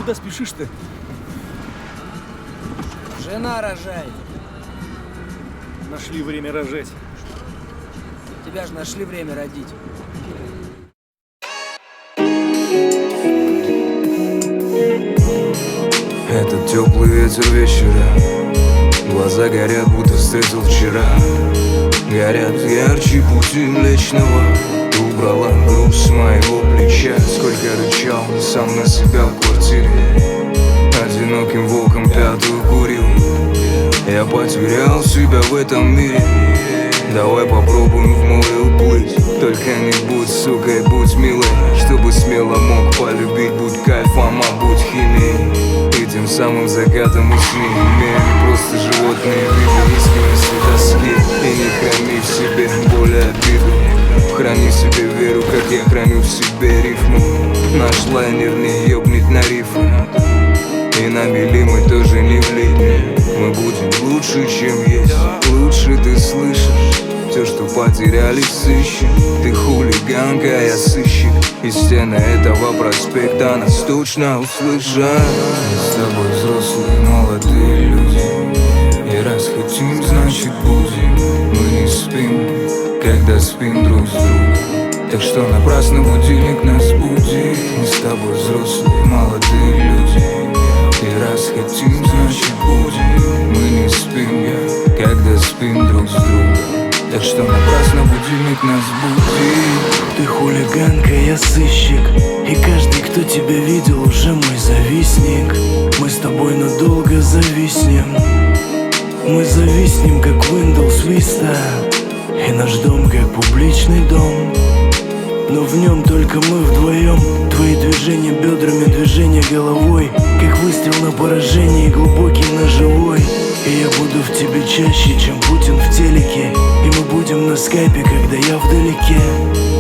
Куда спешишь-то? Жена рожает. Нашли время рожать. Тебя же нашли время родить. Этот теплый ветер вечера, глаза горят, будто встретил вчера. Горят ярче пути Млечного. Ты убрала груз с моего плеча. Сколько рычал сам на себя в квартире, одиноким волком пятую курил. Я потерял себя в этом мире. Давай попробуем в море уплыть. Только не будь сукой, будь милой, чтобы смело мог полюбить. Будь кайфом, а будь химией, и тем самым закатом усни. Имеем просто животные виды, искренности, тоски. И не храни в себе боль и обиду. Храни в себе веру, как я храню в себе рифму. Наш лайнер не ёбнет на рифы, и на мели мы тоже не влипнем. Мы будем лучше, чем есть. Лучше ты слышишь все, что потеряли, сыщем. Ты хулиганка, я сыщик. И стены этого проспекта нас точно услышат. Мы с тобой взрослые, молодые люди, и раз хотим, значит будем. Мы не спим, когда спим друг с другом, так что напрасно будильник нас будит. Мы с тобой взрослые, молодые люди, и раз хотим, значит будем. Мы не спим, когда спим друг с другом, так что напрасно будильник нас будит. Ты хулиганка, я сыщик, и каждый, кто тебя видел, уже мой завистник. Мы с тобой надолго зависнем. Мы зависнем, как Windows Vista, и наш дом, как публичный дом. Но в нем только мы вдвоем. Твои движения бедрами, движения головой, как выстрел на поражение, глубокий на живой. И я буду в тебе чаще, чем Путин в телеке. И мы будем на скайпе, когда я вдалеке.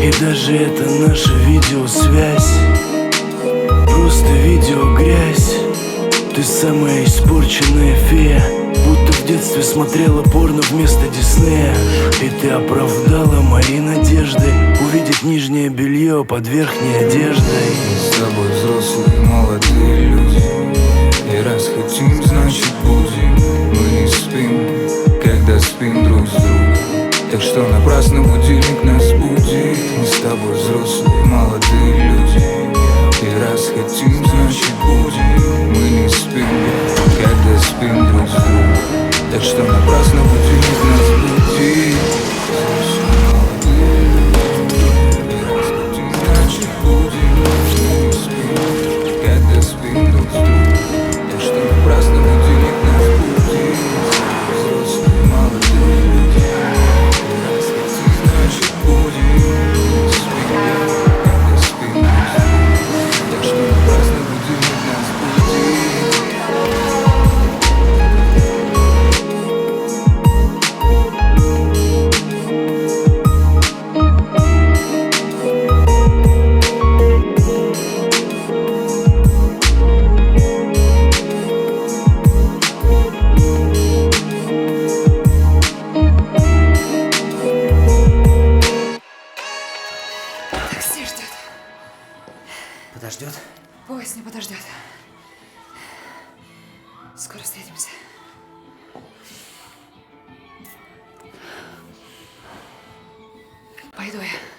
И даже это наша видеосвязь просто видеогрязь. Ты самая испорченная фея, будто в детстве смотрела порно вместо Диснея. И ты оправдала мои надежды увидеть нижнее белье под верхней одеждой. Мы с тобой взрослые, молодые люди, и раз хотим, значит будем. Мы не спим, когда спим друг с другом, так что напрасно будильник нас будит. Мы с тобой взрослые, молодые люди, и раз хотим, значит будем. Мы не спим, когда спим друг с другом, так что напрасно будильник нас будит. Такси ждет. Подождет? Поезд не подождет. Скоро встретимся. Пойду я.